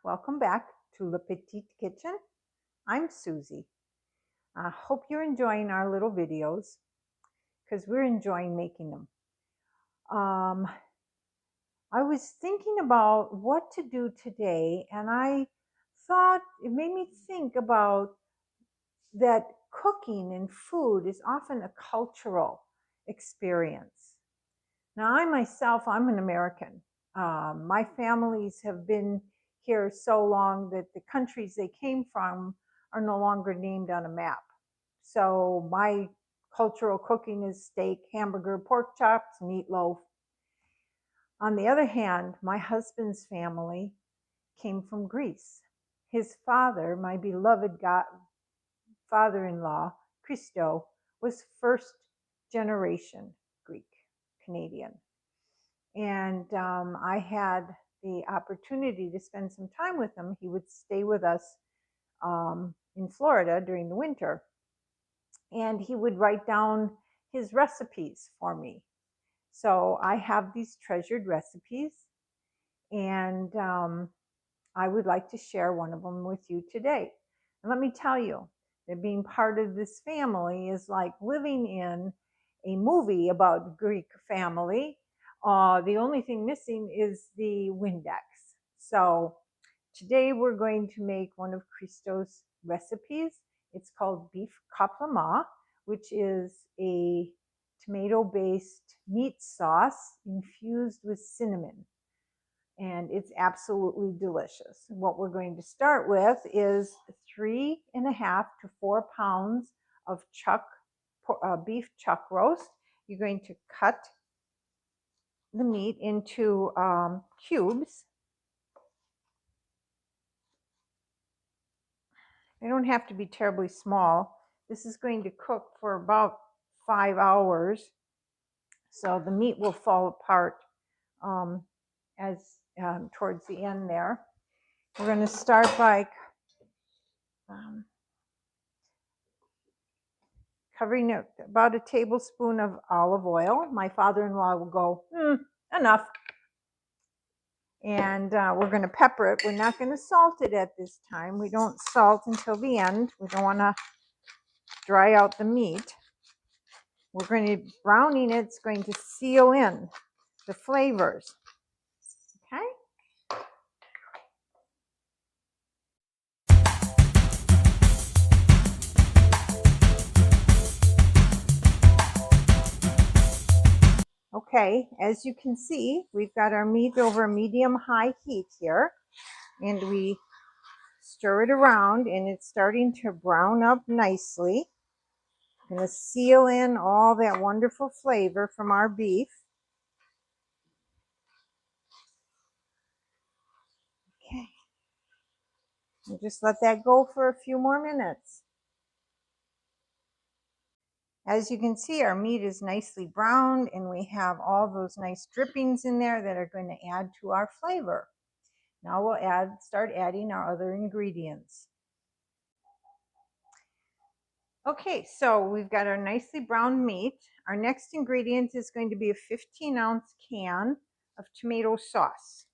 welcome back to Le Petit Kitchen. I'm Susie. I hope you're enjoying our little videos because we're enjoying making them. I was thinking about what to do today, and I thought it made me think about that cooking and food is often a cultural experience. Now, I'm an American. My families have been here so long that the countries they came from are no longer named on a map. So my cultural cooking is steak, hamburger, pork chops, meatloaf. On the other hand, my husband's family came from Greece. His father, my beloved father-in-law, Christo, was first generation Greek Canadian. And I had the opportunity to spend some time with him. He would stay with us in Florida during the winter. And he would write down his recipes for me. So I have these treasured recipes, and I would like to share one of them with you today. And let me tell you that being part of this family is like living in a movie about Greek family. The only thing missing is the Windex. So today we're going to make one of Christo's recipes. It's called beef kapama, which is a tomato-based meat sauce infused with cinnamon. And it's absolutely delicious. What we're going to start with is 3.5 to 4 pounds of beef chuck roast. You're going to cut the meat into cubes. They don't have to be terribly small. This is going to cook for about 5 hours, so the meat will fall apart as towards the end there. We're going to start by covering it about a tablespoon of olive oil. My father-in-law will go, enough. And we're going to pepper it. We're not going to salt it at this time. We don't salt until the end. We don't want to dry out the meat. We're going to browning it. It's going to seal in the flavors. Okay. Okay, as you can see, we've got our meat over medium-high heat here, and we stir it around, and it's starting to brown up nicely. I'm going to seal in all that wonderful flavor from our beef. Okay, and just let that go for a few more minutes. As you can see, our meat is nicely browned, and we have all those nice drippings in there that are going to add to our flavor. Now we'll start adding our other ingredients. Okay, so we've got our nicely browned meat. Our next ingredient is going to be a 15-ounce can of tomato sauce.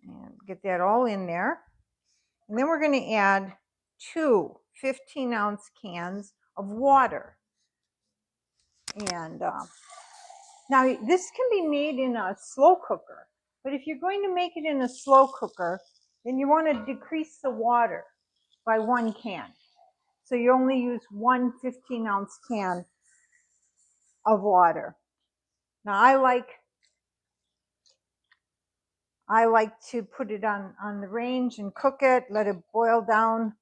And get that all in there. And then we're going to add 2 15-ounce cans of water. And now this can be made in a slow cooker, but if you're going to make it in a slow cooker, then you want to decrease the water by 1 can. So you only use 1 15-ounce can of water. Now I like to put it on the range and cook it, let it boil down,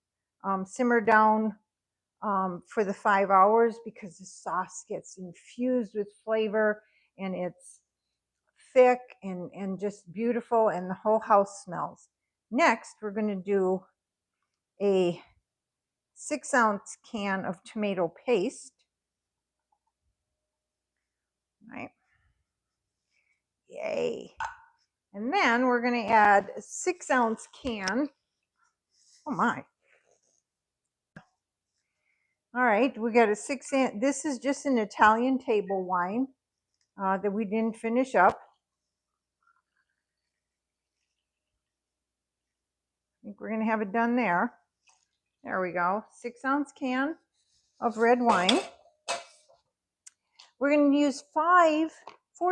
simmer down for the 5 hours, because the sauce gets infused with flavor, and it's thick and just beautiful, and the whole house smells. Next, we're going to do a 6-ounce can of tomato paste. Right. Yay. And then we're going to add a 6-ounce can. Oh my. All right, we got a 6-ounce. This is just an Italian table wine that we didn't finish up. think we're gonna have it done there. There we go. 6-ounce can of red wine. We're gonna use 4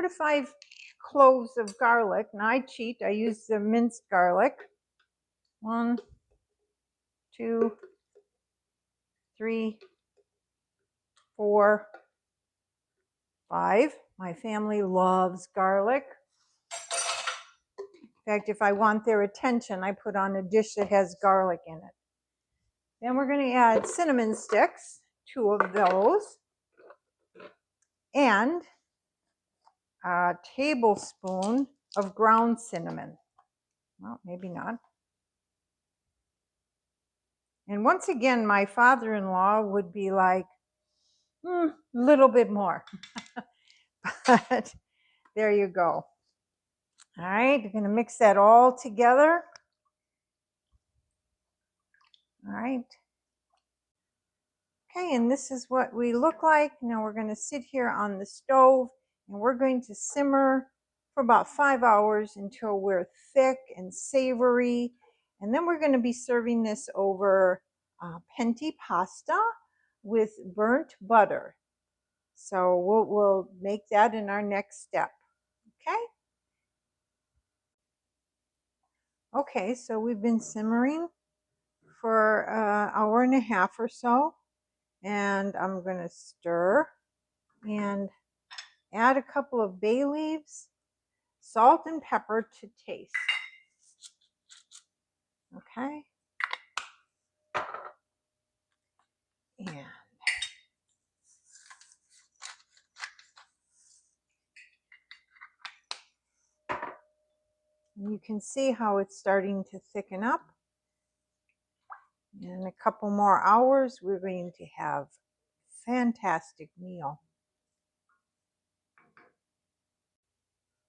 to 5 cloves of garlic. Now I cheat, I use the minced garlic. 1, 2, 3, 4, 5. My family loves garlic. In fact, if I want their attention, I put on a dish that has garlic in it. Then we're going to add cinnamon sticks, 2 of those, and a tablespoon of ground cinnamon. Well, maybe not. And once again, my father-in-law would be like, a little bit more. But there you go. All right, we're going to mix that all together. All right. Okay, and this is what we look like. Now we're going to sit here on the stove and we're going to simmer for about 5 hours until we're thick and savory. And then we're going to be serving this over penne pasta with burnt butter. So we'll make that in our next step. Okay? Okay, so we've been simmering for an hour and a half or so. And I'm going to stir and add a couple of bay leaves, salt and pepper to taste. Okay. And you can see how it's starting to thicken up. In a couple more hours, we're going to have a fantastic meal.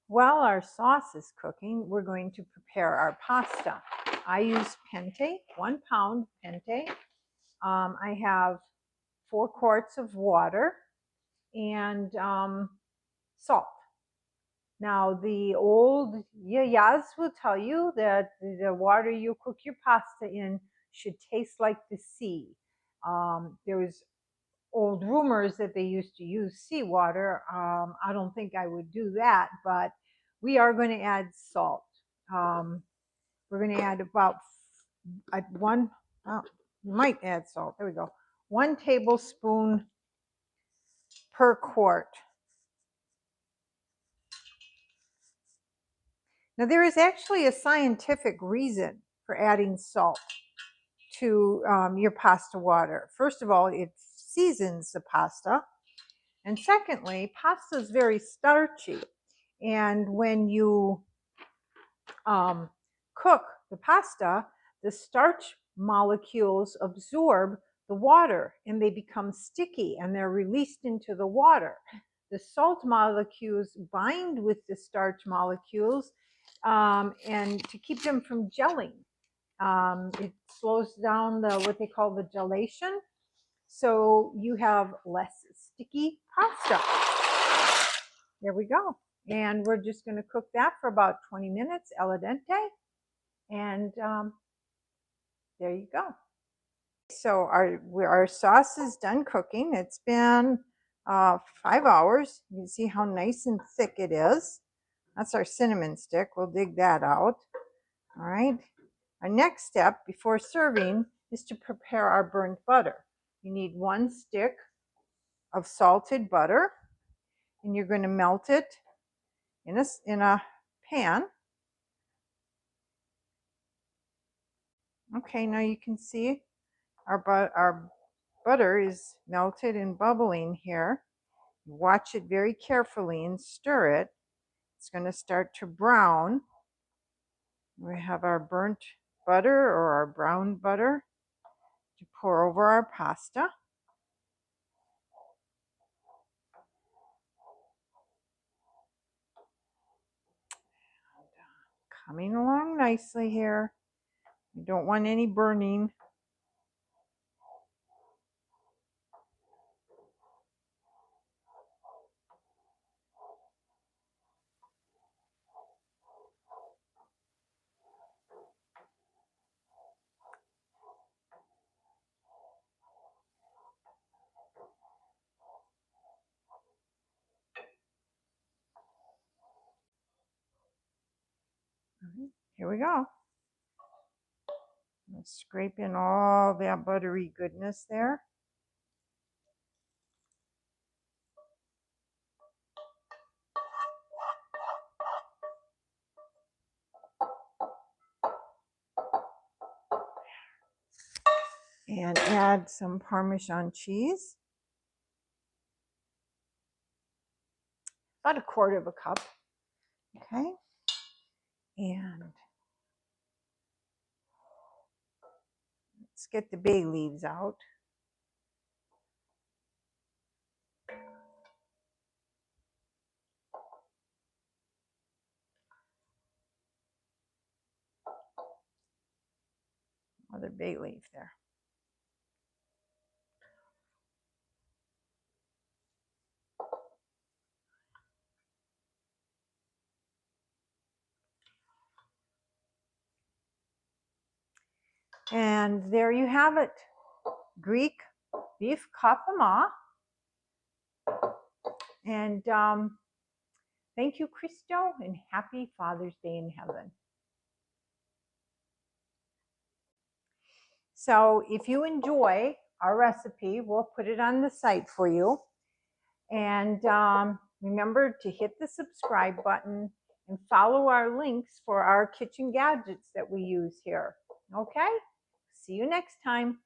While our sauce is cooking, we're going to prepare our pasta. I use penne, 1 pound penne. I have 4 quarts of water and salt. Now, the old yayas will tell you that the water you cook your pasta in should taste like the sea. There was old rumors that they used to use seawater. I don't think I would do that, but we are going to add salt. We're going to add about you might add salt. There we go. 1 tablespoon per quart. Now, there is actually a scientific reason for adding salt to your pasta water. First of all, it seasons the pasta. And secondly, pasta is very starchy. And when you cook the pasta, the starch molecules absorb the water and they become sticky and they're released into the water. The salt molecules bind with the starch molecules and to keep them from gelling. It slows down what they call the gelation, so you have less sticky pasta. There we go. And we're just going to cook that for about 20 minutes al dente. And there you go. So our sauce is done cooking. It's been 5 hours. You can see how nice and thick it is. That's our cinnamon stick. We'll dig that out. All right. Our next step before serving is to prepare our burnt butter. You need 1 stick of salted butter, and you're going to melt it in a pan. Okay, now you can see our butter is melted and bubbling here. Watch it very carefully and stir it. It's going to start to brown. We have our burnt butter or our brown butter to pour over our pasta. Coming along nicely here. We don't want any burning. Here we go. Let's scrape in all that buttery goodness there. And add some Parmesan cheese. About 1/4 cup. Okay. And let's get the bay leaves out. Another bay leaf there. And there you have it. Greek beef Kapama. And thank you, Christo, and happy Father's Day in heaven. So if you enjoy our recipe, we'll put it on the site for you. And remember to hit the subscribe button and follow our links for our kitchen gadgets that we use here. Okay? See you next time.